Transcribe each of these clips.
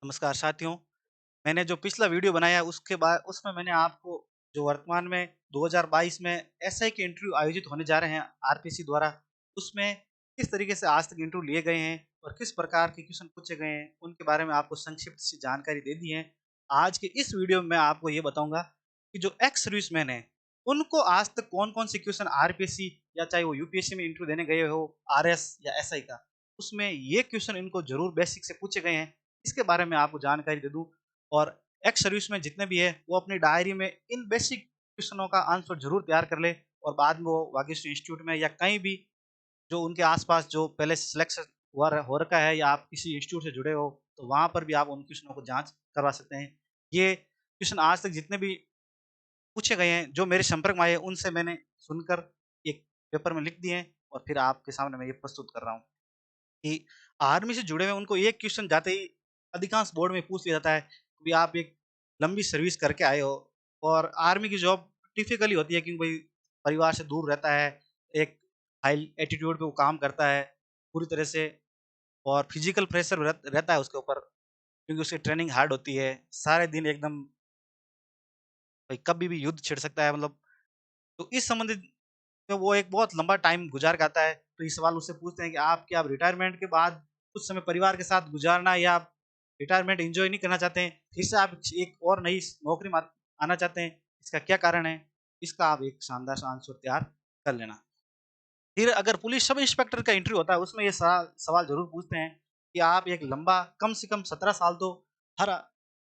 नमस्कार साथियों। मैंने जो पिछला वीडियो बनाया उसके बाद उसमें मैंने आपको जो वर्तमान में 2022 में एसआई के इंटरव्यू आयोजित होने जा रहे हैं आरपीसी द्वारा, उसमें किस तरीके से आज तक इंटरव्यू लिए गए हैं और किस प्रकार के क्वेश्चन पूछे गए हैं, उनके बारे में आपको संक्षिप्त सी जानकारी दे दी है। आज के इस वीडियो में मैं आपको ये बताऊंगा कि जो एक्स सर्विसमैन है, उनको आज तक कौन-कौन से क्वेश्चन आरपीएससी या चाहे वो यूपीएससी में इंटरव्यू देने गए हो, आरएस या एसआई का, उसमें ये क्वेश्चन इनको ज़रूर बेसिक से पूछे गए हैं। इसके बारे में आपको जानकारी दे दूँ और एक्स सर्विस में जितने भी है वो अपनी डायरी में इन बेसिक क्वेश्चनों का आंसर जरूर तैयार कर ले और बाद में वो वागीश्वरी इंस्टीट्यूट में या कहीं भी जो उनके आसपास जो पहले सिलेक्शन हो रखा है या आप किसी इंस्टीट्यूट से जुड़े हो तो वहां पर भी आप उन क्वेश्चनों को जांच करवा सकते हैं। ये क्वेश्चन आज तक जितने भी पूछे गए हैं जो मेरे संपर्क में आए हैं, उनसे मैंने सुनकर एक पेपर में लिख दिए हैं और फिर आपके सामने मैं ये प्रस्तुत कर रहा हूँ कि आर्मी से जुड़े हुए उनको एक क्वेश्चन जाते ही अधिकांश बोर्ड में पूछ लिया जाता है कि आप एक लंबी सर्विस करके आए हो और आर्मी की जॉब टिपिकली होती है क्योंकि भाई परिवार से दूर रहता है, एक हाई एटीट्यूड पे वो काम करता है पूरी तरह से और फिजिकल प्रेशर रहता है उसके ऊपर क्योंकि उसकी ट्रेनिंग हार्ड होती है। सारे दिन एकदम भाई कभी भी युद्ध छिड़ सकता है मतलब। तो इस संबंधित तो वो एक बहुत लंबा टाइम गुजार के आता है, तो ये सवाल उससे पूछते हैं कि आप क्या आप रिटायरमेंट के बाद कुछ समय परिवार के साथ गुजारना या आप रिटायरमेंट एन्जॉय नहीं करना चाहते हैं, फिर से आप एक और नई नौकरी में आना चाहते हैं, इसका क्या कारण है? इसका आप एक शानदार सा आंसर तैयार कर लेना। फिर अगर पुलिस सब इंस्पेक्टर का इंटरव्यू होता है, उसमें ये सवाल ज़रूर पूछते हैं कि आप एक लंबा कम से कम 17 साल तो हर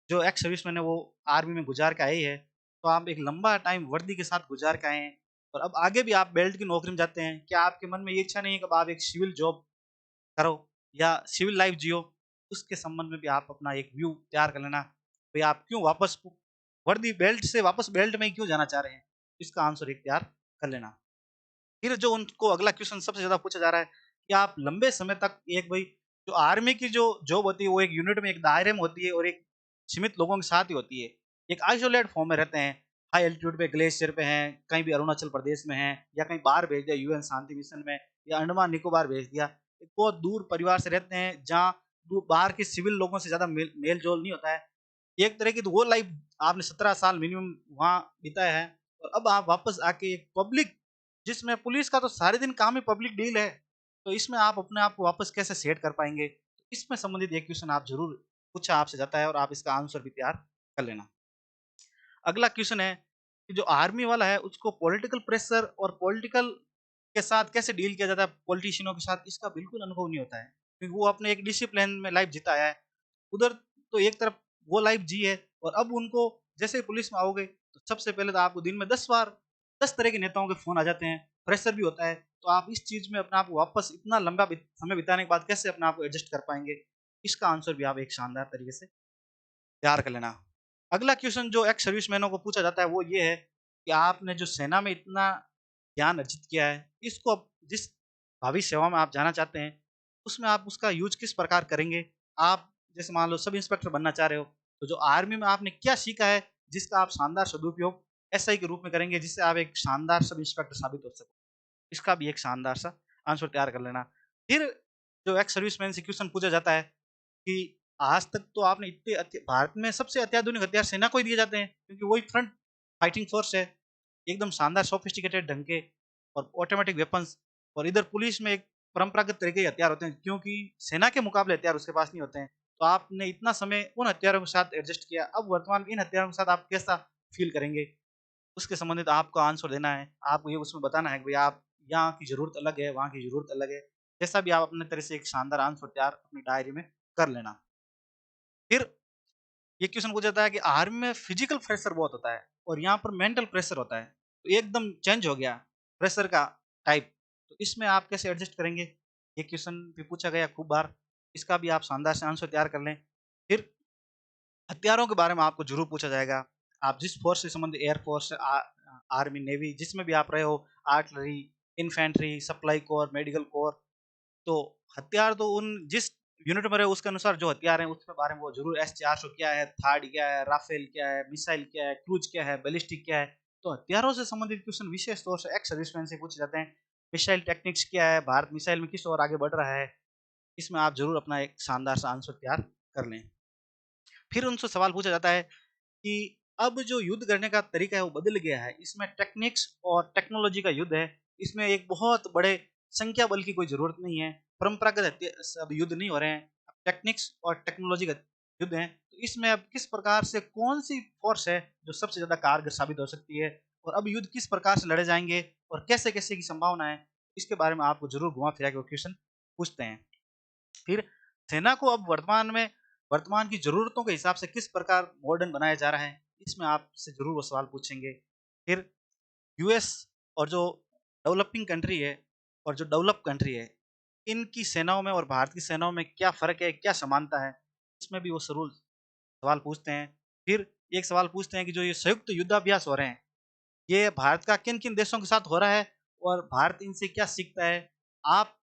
जो एक्स सर्विसमैन है वो आर्मी में गुजार के आए है, तो आप एक लंबा टाइम वर्दी के साथ गुजार के आए हैं और अब आगे भी आप बेल्ट की नौकरी में जाते हैं। क्या आपके मन में ये इच्छा नहीं है कि अब आप एक सिविल जॉब करो या सिविल लाइफ जियो? उसके संबंध में भी आप अपना एक व्यू तैयार कर लेना। भई आप क्यों वापस वर्दी बेल्ट से वापस बेल्ट में ही क्यों जाना चाह रहे हैं? इसका आंसर एक तैयार कर लेना। फिर जो उनको अगला क्वेश्चन सबसे ज़्यादा पूछा जा रहा है कि आप लंबे समय तक एक भाई जो आर्मी की जो जॉब होती है वो एक यूनिट में एक दायरे में होती है और एक सीमित लोगों के साथ ही होती है। एक आइसोलेट फॉर्म में रहते हैं, हाई एल्टीट्यूड पे ग्लेशियर पे हैं, कहीं भी अरुणाचल प्रदेश में हैं या कहीं बाहर भेज दिया यूएन शांति मिशन में या अंडमान निकोबार भेज दिया। एक बहुत दूर परिवार से रहते हैं जहाँ बाहर के सिविल लोगों से ज़्यादा मेल जोल नहीं होता है। एक तरह की तो वो लाइफ आपने 17 साल मिनिमम वहाँ बिताया है और अब आप वापस आके एक पब्लिक जिसमें पुलिस का तो सारे दिन काम ही पब्लिक डील है, तो इसमें आप अपने आप को वापस कैसे सेट कर पाएँगे? इसमें संबंधित एक क्वेश्चन आप ज़रूर पूछा आपसे जाता है और आप इसका आंसर भी तैयार कर लेना। अगला क्वेश्चन है कि जो आर्मी वाला है उसको पॉलिटिकल प्रेशर और पॉलिटिकल के साथ कैसे डील किया जाता है पॉलिटिशियनों के साथ, इसका बिल्कुल अनुभव नहीं होता है। क्योंकि वो अपने एक डिसिप्लिन में लाइफ जिताया है। उधर तो एक तरफ वो लाइफ जी है और अब उनको जैसे ही पुलिस में आओगे तो सबसे पहले तो आपको दिन में 10 बार 10 तरह के नेताओं के फ़ोन आ जाते हैं, प्रेशर भी होता है। तो आप इस चीज़ में अपने आप को वापस इतना लंबा समय बिताने के बाद कैसे अपने आप को एडजस्ट कर पाएँगे? इसका आंसर भी आप एक शानदार तरीके से तैयार कर लेना। अगला क्वेश्चन जो एक्स सर्विसमैनों को पूछा जाता है वो ये है कि आपने जो सेना में इतना ज्ञान अर्जित किया है, इसको अब जिस भावी सेवा में आप जाना चाहते हैं, उसमें आप उसका यूज़ किस प्रकार करेंगे? आप जैसे मान लो सब इंस्पेक्टर बनना चाह रहे हो, तो जो आर्मी में आपने क्या सीखा है, जिसका आप शानदार सदुपयोग एसआई के रूप में करेंगे, जिससे आप एक शानदार सब इंस्पेक्टर साबित हो सको? इसका भी एक शानदार सा आंसर तैयार कर लेना। फिर जो एक्स सर्विसमैन से क्वेश्चन पूछा जाता है कि आज तक तो आपने इतने भारत में सबसे अत्याधुनिक हथियार सेना को ही दिए जाते हैं क्योंकि वही फ्रंट फाइटिंग फोर्स है। एकदम शानदार सोफिस्टिकेटेड ढंग के और ऑटोमेटिक वेपन्स और इधर पुलिस में एक परंपरागत तरीके के हथियार होते हैं क्योंकि सेना के मुकाबले हथियार उसके पास नहीं होते हैं। तो आपने इतना समय उन हथियारों के साथ एडजस्ट किया, अब वर्तमान में इन हथियारों के साथ आप कैसा फ़ील करेंगे? उसके संबंधित आपको आंसर देना है। आपको ये उसमें बताना है कि भई आप यहाँ की ज़रूरत अलग है, वहाँ की ज़रूरत अलग है। जैसा भी आप अपने तरह से एक शानदार आंसर तैयार अपनी डायरी में कर लेना। फिर ये क्वेश्चन पूछा जाता है कि आर्मी में फिजिकल प्रेशर बहुत होता है और यहाँ पर मेंटल प्रेशर होता है। तो एकदम चेंज हो गया प्रेशर का टाइप। तो इसमें आप कैसे एडजस्ट करेंगे? ये क्वेश्चन भी पूछा गया खूब बार। इसका भी आप शानदार से आंसर तैयार कर लें। फिर हथियारों के बारे में आपको ज़रूर पूछा जाएगा। आप जिस फ़ोर्स से संबंधित एयर फ़ोर्स आर्मी, नेवी जिसमें भी आप रहे हो, artillery, infantry, supply core, medical corps, तो हथियार तो उन जिस यूनिट में रहे उसके अनुसार जो हथियार हैं उसके बारे में वो ज़रूर एस-400 क्या है, थार्ड क्या है, राफेल क्या है, मिसाइल क्या है, क्रूज़ क्या है, बैलिस्टिक क्या है। तो हथियारों से संबंधित क्वेश्चन विशेष तौर से एक्स सर्विसमैन से पूछे जाते हैं। मिसाइल टेक्निक्स क्या है, भारत मिसाइल में किस ओर आगे बढ़ रहा है, इसमें आप ज़रूर अपना एक शानदार सा आंसर तैयार कर लें। फिर उनसे सवाल पूछा जाता है कि अब जो युद्ध करने का तरीका है वो बदल गया है। इसमें टेक्निक्स और टेक्नोलॉजी का युद्ध है। इसमें एक बहुत बड़े संख्या बल की कोई ज़रूरत नहीं है। परंपरागत सब युद्ध नहीं हो रहे हैं। अब टेक्निक्स और टेक्नोलॉजी का युद्ध है। तो इसमें अब किस प्रकार से कौन-सी फ़ोर्स है जो सबसे ज़्यादा कारगर साबित हो सकती है और अब युद्ध किस प्रकार से लड़े जाएँगे और कैसे-कैसे की संभावना है, इसके बारे में आपको ज़रूर घुमा-फिरा के वो क्वेश्चन पूछते हैं। फिर सेना को अब वर्तमान की ज़रूरतों के हिसाब से किस प्रकार मॉडर्न बनाया जा रहा है, इसमें आपसे ज़रूर वो सवाल पूछेंगे। फिर यूएस और जो डेवलपिंग कंट्री है और जो डेवलप कंट्री है, इनकी सेनाओं में और भारत की सेनाओं में क्या फ़र्क है, क्या समानता है, इसमें भी वो ज़रूर सवाल पूछते हैं। फिर एक सवाल पूछते हैं कि जो ये संयुक्त युद्धाभ्यास हो रहे हैं, ये भारत का किन-किन देशों के साथ हो रहा है और भारत इनसे क्या सीखता है? आप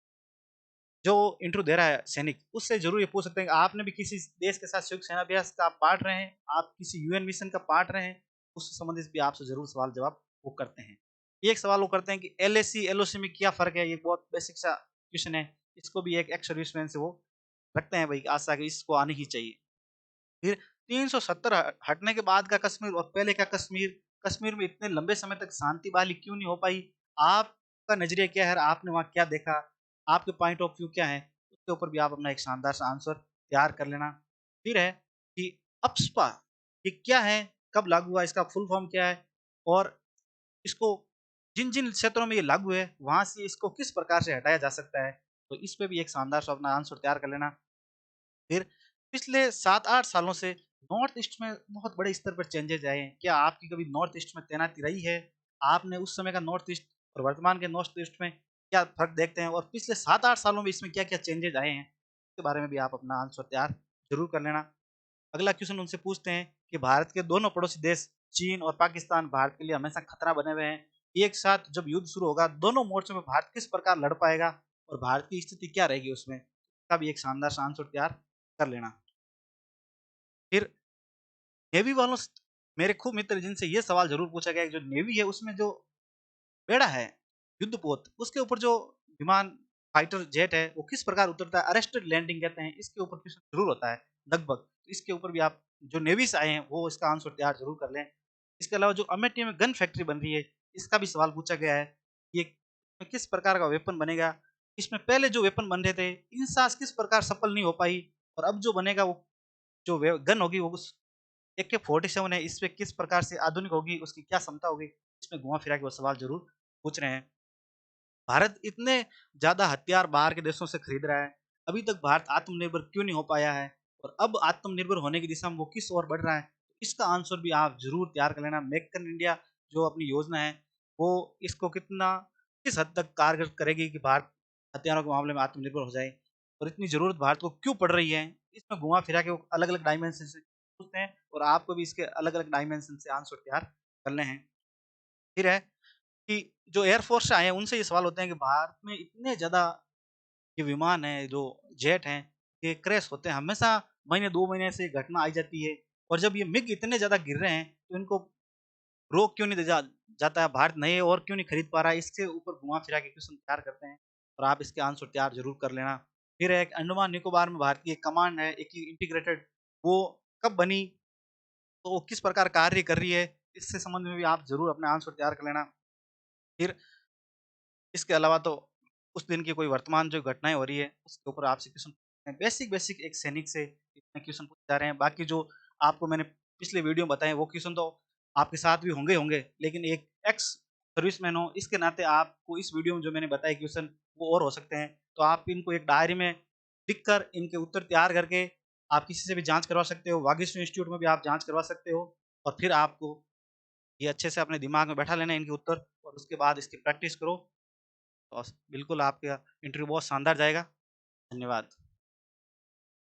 जो इंटरव्यू दे रहा है सैनिक, उससे ज़रूर ये पूछ सकते हैं कि आपने भी किसी देश के साथ संयुक्त सेनाभ्यास का पार्ट रहे हैं, आप किसी यूएन मिशन का पार्ट रहे हैं, उससे संबंधित भी आपसे ज़रूर सवाल-जवाब वो करते हैं। एक सवाल वो करते हैं कि एलएसी, एलओसी में क्या फ़र्क है? ये बहुत बेसिक सा क्वेश्चन है, इसको भी एक एक्स सर्विसमैन से वो रखते हैं भई आशा कि इसको आनी ही चाहिए। फिर 370 हटने के बाद का कश्मीर और पहले का कश्मीर, कश्मीर में इतने लंबे समय तक शांति बहाली क्यों नहीं हो पाई? आपका नज़रिया क्या है? आपने वहाँ क्या देखा? आपके पॉइंट ऑफ व्यू क्या है? उसके ऊपर भी आप अपना एक शानदार सा आंसर तैयार कर लेना। फिर है कि अप्सपा ये क्या है? कब लागू हुआ? इसका फुल फॉर्म क्या है? और इसको जिन-जिन क्षेत्रों में ये लागू है, वहाँ से इसको किस प्रकार से हटाया जा सकता है? तो इस पे भी एक शानदार सा अपना आंसर तैयार कर लेना। फिर पिछले 7-8 सालों से नॉर्थ ईस्ट में बहुत बड़े स्तर पर चेंजेज़ आए हैं। क्या आपकी कभी नॉर्थ ईस्ट में तैनाती रही है? आपने उस समय का नॉर्थ ईस्ट और वर्तमान के नॉर्थ ईस्ट में क्या फ़र्क देखते हैं? और पिछले 7-8 सालों में इसमें क्या-क्या चेंजेज़ आए हैं? इसके बारे में भी आप अपना आंसर तैयार ज़रूर कर लेना। अगला क्वेश्चन उनसे पूछते हैं कि भारत के दोनों पड़ोसी देश चीन और पाकिस्तान भारत के लिए हमेशा खतरा बने हुए हैं। एक साथ जब युद्ध शुरू होगा, दोनों मोर्चों में भारत किस प्रकार लड़ पाएगा और भारत की स्थिति क्या रहेगी उसमें? इसका भी एक शानदार सा आंसर तैयार कर लेना। फिर नेवी वालों स मेरे खूब मित्र जिनसे ये सवाल ज़रूर पूछा गया है, जो नेवी है उसमें जो बेड़ा है, युद्धपोत, उसके ऊपर जो विमान फाइटर जेट है, वो किस प्रकार उतरता है? अरेस्टेड लैंडिंग कहते हैं, इसके ऊपर क्वेश्चन ज़रूर होता है, लगभग। इसके ऊपर भी आप जो नेवी से आए हैं, वो इसका आंसर तैयार ज़रूर कर लें। इसके अलावा जो अमेठी में गन फैक्ट्री बन रही है, इसका भी सवाल पूछा गया है, ये किस प्रकार का वेपन बनेगा? इसमें पहले जो वेपन बन रहे थे, इनसास किस प्रकार सफल नहीं हो पाई और अब जो बनेगा वो जो वे गन होगी वो उस AK-47 है, इस पे किस प्रकार से आधुनिक होगी, उसकी क्या क्षमता होगी? इसमें घुमा-फिरा के वो सवाल ज़रूर पूछ रहे हैं। भारत इतने ज़्यादा हथियार बाहर के देशों से खरीद रहा है, अभी तक भारत आत्मनिर्भर क्यों नहीं हो पाया है? और अब आत्मनिर्भर होने की दिशा में वो किस ओर बढ़ रहा है? इसका आंसर भी आप ज़रूर तैयार कर लेना। मेक इन इंडिया जो अपनी योजना है, वो इसको किस हद तक कारगर करेगी कि भारत हथियारों के मामले में आत्मनिर्भर हो जाए? और इतनी ज़रूरत भारत को क्यों पड़ रही है? इसमें घुमा-फिरा के वो अलग-अलग डायमेंशन से पूछते हैं और आपको भी इसके अलग-अलग डायमेंशन से आंसर तैयार करने हैं। फिर है कि जो एयरफ़ोर्स से आए हैं, उनसे ये सवाल होते हैं कि भारत में इतने ज़्यादा ये विमान हैं, जो जेट हैं, ये क्रैश होते हैं। हमेशा महीने 2 महीने से ये घटना आई जाती है और जब ये मिग इतने ज़्यादा गिर रहे हैं, तो इनको रोक क्यों नहीं दिया जाता है? भारत नए और क्यों नहीं खरीद पा रहा है? इसके ऊपर घुमा-फिरा के क्वेश्चन तैयार करते हैं और आप इसके आंसर तैयार ज़रूर कर लेना। फिर एक अंडमान निकोबार में भारत की एक कमांड है, एक इंटीग्रेटेड, वो कब बनी? तो वो किस प्रकार कार्य कर रही है? इससे संबंध में भी आप ज़रूर अपना आंसर तैयार कर लेना। फिर इसके अलावा तो उस दिन की कोई वर्तमान जो घटनाएँ हो रही है, उसके ऊपर आपसे क्वेश्चन बेसिक-बेसिक एक सैनिक से इतने क्वेश्चन पूछे जा रहे हैं। बाकी जो आपको मैंने पिछले वीडियो में बताए, वो क्वेश्चन तो आपके साथ भी होंगे ही होंगे, लेकिन एक एक्स सर्विसमैन हो, इसके नाते आपको इस वीडियो में जो मैंने बताए क्वेश्चन, वो और हो सकते हैं। तो आप इनको एक डायरी में लिख कर, इनके उत्तर तैयार करके, आप किसी से भी जाँच करवा सकते हो। वागीश्वरी इंस्टीट्यूट में भी आप जाँच करवा सकते हो और फिर आपको ये अच्छे से अपने दिमाग में बैठा लेना है इनके उत्तर और उसके बाद इसकी प्रैक्टिस करो। बिल्कुल आपका इंटरव्यू बहुत शानदार जाएगा। धन्यवाद।